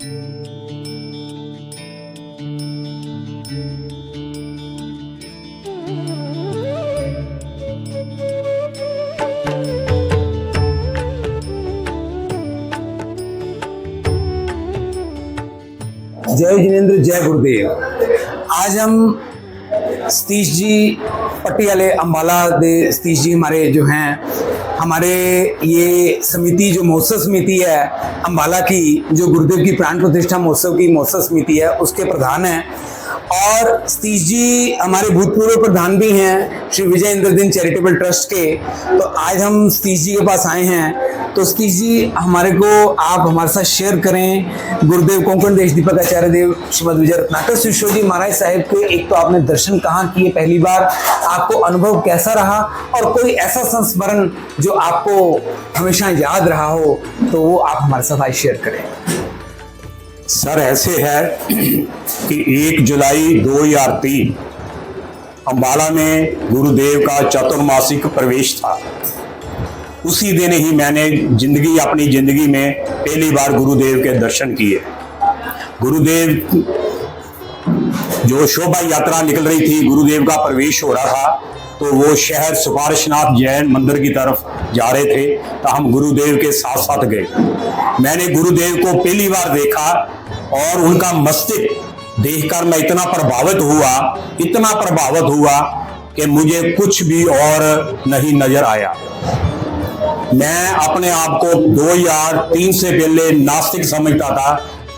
जय जिनेंद्र, जय गुरुदेव। आज हम सतीश जी पटियाले अंबाला दे सतीश जी हमारे जो हैं, हमारे ये समिति जो महोत्सव समिति है अंबाला की, जो गुरुदेव की प्राण प्रतिष्ठा महोत्सव की महोत्सव समिति है, उसके प्रधान हैं। और सतीश जी हमारे भूतपूर्व प्रधान भी हैं श्री विजय इंद्रदिन चैरिटेबल ट्रस्ट के। तो आज हम सतीश जी के पास आए हैं। तो सतीश जी हमारे को आप हमारे साथ शेयर करें गुरुदेव कोंकण देश दीपक आचार्य देव श्रीमद विजय रत्नाकर शिष्यो जी महाराज साहिब के एक तो आपने दर्शन कहाँ किए पहली बार, आपको अनुभव कैसा रहा, और कोई ऐसा संस्मरण जो आपको हमेशा याद रहा हो तो वो आप हमारे साथ आज शेयर करें। सर ऐसे है कि 1 जुलाई 2003 अंबाला में गुरुदेव का चतुर्मासिक प्रवेश था। उसी दिन ही मैंने अपनी जिंदगी में पहली बार गुरुदेव के दर्शन किए। गुरुदेव जो शोभा यात्रा निकल रही थी, गुरुदेव का प्रवेश हो रहा था, तो वो शहर सुपारशनाथ जैन मंदिर की तरफ जा रहे थे, तो हम गुरुदेव के साथ साथ गए। मैंने गुरुदेव को पहली बार देखा और उनका मस्तिष्क देखकर मैं इतना प्रभावित हुआ कि मुझे कुछ भी और नहीं नजर आया। मैं अपने आप को 2003 से पहले नास्तिक समझता था।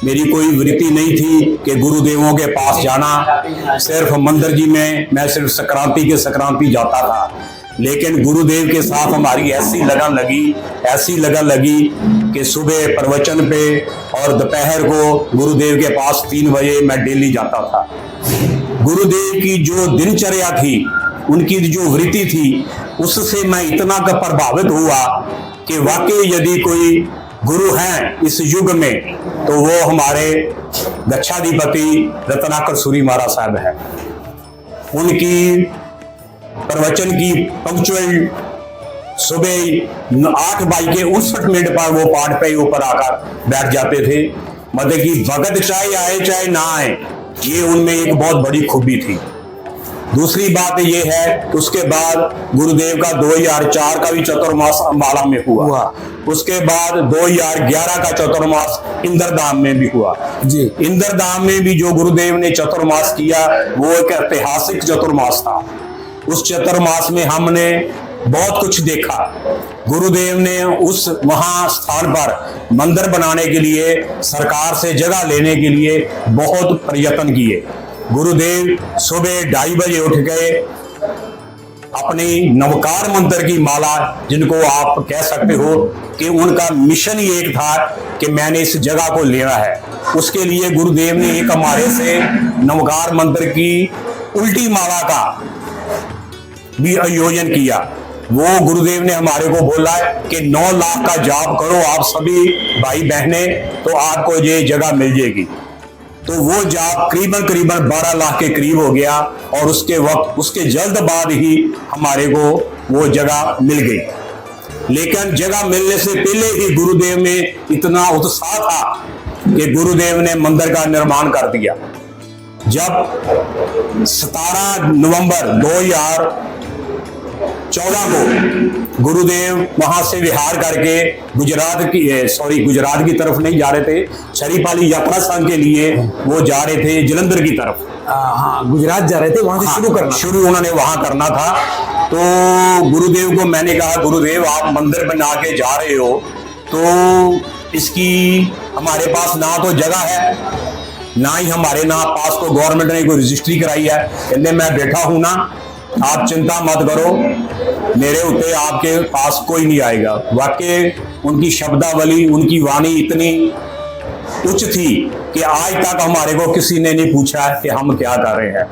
मेरी कोई वृत्ति नहीं थी कि गुरुदेवों के पास जाना। सिर्फ मंदिर जी में मैं सिर्फ संक्रांति जाता था। लेकिन गुरुदेव के साथ हमारी ऐसी लगन लगी कि सुबह प्रवचन पे और दोपहर को गुरुदेव के पास 3 बजे मैं डेली जाता था। गुरुदेव की जो दिनचर्या थी, उनकी जो वृत्ति थी, उससे मैं इतना प्रभावित हुआ कि वाकई यदि कोई गुरु हैं इस युग में तो वो हमारे गच्छाधिपति रत्नाकर सूरी महाराज साहब हैं। उनकी प्रवचन की पंक्चुअल सुबह 8:59 पर वो पाठ पे ऊपर आकर बैठ जाते थे। मतलब कि भगत चाहे आए चाहे ना आए, ये उनमें एक बहुत बड़ी खूबी थी। दूसरी बात ये है कि उसके बाद गुरुदेव का 2004 का भी चतुर्मास अंबाला में हुआ। उसके बाद 2011 का चतुर्मास इंद्रधाम में भी हुआ जी। इंद्रधाम में भी जो गुरुदेव ने चतुर्मास किया वो एक ऐतिहासिक चतुर्मास था। उस चतुर्मास में हमने बहुत कुछ देखा। गुरुदेव ने उस वहां स्थान पर मंदिर बनाने के लिए, सरकार से जगह लेने के लिए बहुत प्रयत्न किए। गुरुदेव सुबह 2:30 बजे उठ गए, अपनी नवकार मंत्र की माला, जिनको आप कह सकते हो कि उनका मिशन ही एक था कि मैंने इस जगह को लेना है। उसके लिए गुरुदेव ने एक हमारे से नवकार मंत्र की उल्टी माला का भी आयोजन किया। वो गुरुदेव ने हमारे को बोला कि 9 लाख का जाप करो आप सभी भाई बहने, तो आपको ये जगह मिल जाएगी। तो वो जाप करीबन 12 लाख के करीब हो गया और उसके जल्द बाद ही हमारे को वो जगह मिल गई। लेकिन जगह मिलने से पहले ही गुरुदेव में इतना उत्साह था कि गुरुदेव ने मंदिर का निर्माण कर दिया। जब 17 नवंबर 2014 को गुरुदेव वहां से विहार करके गुजरात की तरफ नहीं जा रहे थे, छरीपाली यात्रा संघ के लिए वो जा रहे थे जलंधर की तरफ। हाँ, गुजरात जा रहे थे, वहां से शुरू उन्होंने वहां करना था। तो गुरुदेव को मैंने कहा, गुरुदेव आप मंदिर बना के जा रहे हो तो इसकी हमारे पास ना तो जगह है, ना ही हमारे पास को गवर्नमेंट ने कोई रजिस्ट्री कराई है। कहते मैं बैठा हूं ना, आप चिंता मत करो, मेरे उत्ते आपके पास कोई नहीं आएगा। वाकई उनकी शब्दावली, उनकी वाणी इतनी उच्च थी कि आज तक हमारे को किसी ने नहीं पूछा कि हम क्या कर रहे हैं।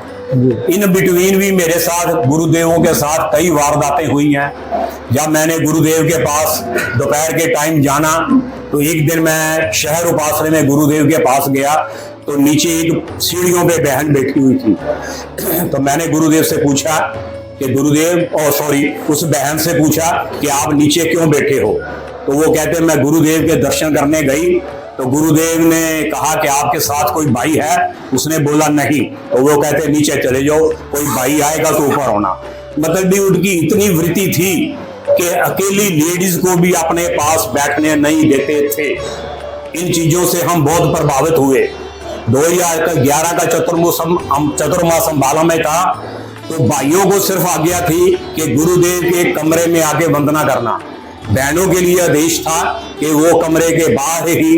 इन बिटवीन भी मेरे साथ गुरुदेवों के साथ कई वारदातें हुई हैं। जब मैंने गुरुदेव के पास दोपहर के टाइम जाना, तो एक दिन मैं शहर उपासना में गुरुदेव के पास गया, तो नीचे एक सीढ़ियों पे बहन बैठी हुई थी। तो मैंने गुरुदेव से पूछा कि उस बहन से पूछा कि आप नीचे क्यों बैठे हो। तो वो कहते मैं गुरुदेव के दर्शन करने गई तो गुरुदेव ने कहा कि आपके साथ कोई भाई है? उसने बोला नहीं। तो वो कहते नीचे चले जाओ, कोई भाई आएगा तो ऊपर होना। मतलब भी उनकी इतनी वृत्ति थी कि अकेली लेडीज को भी अपने पास बैठने नहीं देते थे। इन चीजों से हम बहुत प्रभावित हुए। 2011 का चतुर्मास अम्बाला में था, तो भाइयों को सिर्फ आज्ञा थी कि गुरुदेव के कमरे में आके वंदना करना। बहनों के लिए आदेश था कि वो कमरे के बाहर ही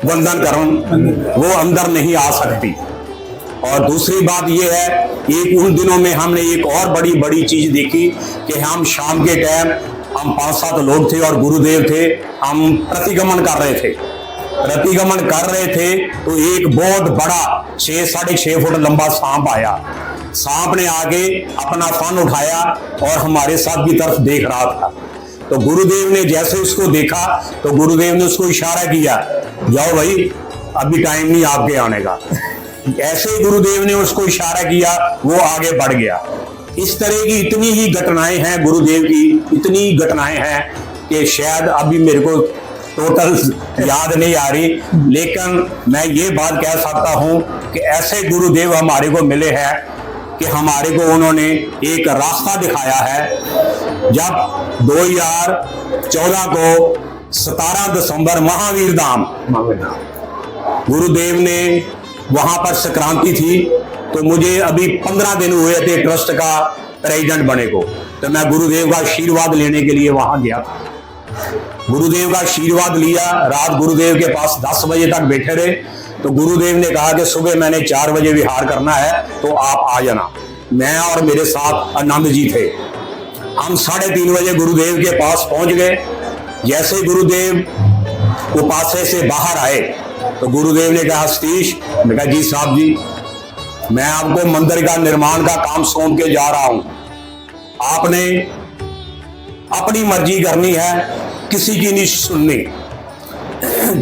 वंदन करें, वो अंदर नहीं आ सकती। और दूसरी बात ये है, एक उन दिनों में हमने एक और बड़ी चीज देखी कि हम शाम के टाइम हम 5-7 लोग थे और गुरुदेव थे, हम प्रतिगमन कर रहे थे। तो एक बहुत बड़ा 6-6.5 फुट लंबा सांप आया। सांप ने आगे अपना फन उठाया और हमारे साथ की तरफ देख रहा था। तो गुरुदेव ने जैसे उसको देखा तो गुरुदेव ने उसको इशारा किया, जाओ भाई, अभी टाइम नहीं आपके आने का। ऐसे ही गुरुदेव ने उसको इशारा किया, वो आगे बढ़ गया। इस तरह की इतनी ही घटनाएं हैं गुरुदेव की, इतनी घटनाएं हैं कि शायद अभी मेरे को टोटल याद नहीं आ रही, लेकिन मैं ये बात कह सकता हूं कि ऐसे गुरुदेव हमारे को मिले हैं कि हमारे को उन्होंने एक रास्ता दिखाया है। जब 2014 को 17 दिसंबर महावीर धाम गुरुदेव ने वहां पर संक्रांति थी, तो मुझे अभी 15 दिन हुए थे ट्रस्ट का प्रेसिडेंट बने को। तो मैं गुरुदेव का आशीर्वाद लेने के लिए वहां गया था। गुरुदेव का आशीर्वाद लिया, रात गुरुदेव के पास 10 बजे तक बैठे रहे। तो गुरुदेव ने कहा कि सुबह मैंने 4 बजे विहार करना है, तो आप आ जाना। मैं और मेरे साथ आनंद जी थे। हम 3:30 बजे गुरुदेव के पास पहुंच गए। जैसे गुरुदेव उपासे से बाहर आए तो गुरुदेव ने कहा, सतीश, मैं कहा जी साहब जी, मैं आपको मंदिर का निर्माण का काम सौंप के जा रहा हूं। आपने अपनी मर्जी करनी है, किसी की नहीं सुननी।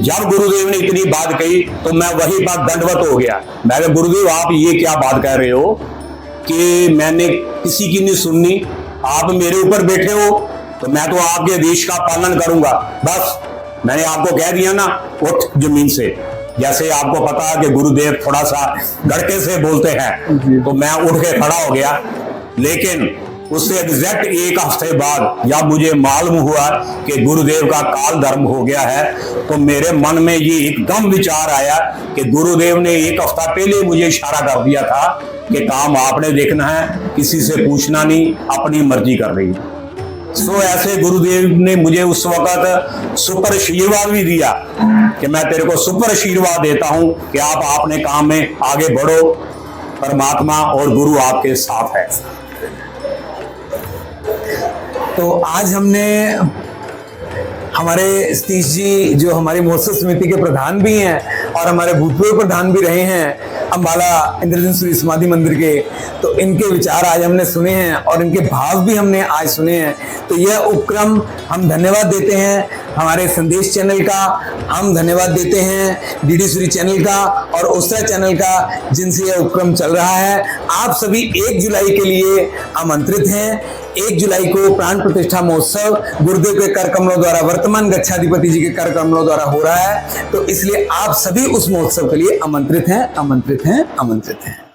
जब गुरुदेव ने इतनी बात कही तो मैं वही बात दंडवत हो गया। मैं कहा, गुरुदेव आप ये क्या बात कह रहे हो कि मैंने किसी की नहीं सुननी? आप मेरे ऊपर बैठे हो तो मैं तो आपके आदेश का पालन करूंगा। बस मैंने आपको कह दिया ना, उठ जमीन से। जैसे आपको पता है कि गुरुदेव थोड़ा सा गड़के से बोलते हैं, तो मैं उठ के खड़ा हो गया। लेकिन उससे एग्जैक्ट 1 हफ्ते बाद जब मुझे मालूम हुआ कि गुरुदेव का काल धर्म हो गया है, तो मेरे मन में ये एकदम विचार आया कि गुरुदेव ने 1 हफ्ता पहले मुझे इशारा कर दिया था कि काम आपने देखना है, किसी से पूछना नहीं, अपनी मर्जी कर रही। तो ऐसे गुरुदेव ने मुझे उस वक्त सुपर आशीर्वाद भी दिया कि मैं तेरे को सुपर आशीर्वाद देता हूं कि आप अपने काम में आगे बढ़ो, परमात्मा और गुरु आपके साथ है। तो आज हमने हमारे सतीश जी, जो हमारी महोत्सव समिति के प्रधान भी हैं और हमारे भूतपूर्व प्रधान भी रहे हैं अम्बाला इंद्रजिन सूर्य समाधि मंदिर के, तो इनके विचार आज हमने सुने हैं और इनके भाव भी हमने आज सुने हैं। तो यह उपक्रम हम धन्यवाद देते हैं हमारे संदेश चैनल का, हम धन्यवाद देते हैं डीडी सूरी चैनल का और उसरा चैनल का, जिनसे यह उपक्रम चल रहा है। आप सभी 1 जुलाई के लिए आमंत्रित हैं। 1 जुलाई को प्राण प्रतिष्ठा महोत्सव गुरुदेव के कर कमलों द्वारा, वर्तमान गच्छाधिपति जी के कर कमलों द्वारा हो रहा है। तो इसलिए आप सभी उस महोत्सव के लिए आमंत्रित हैं।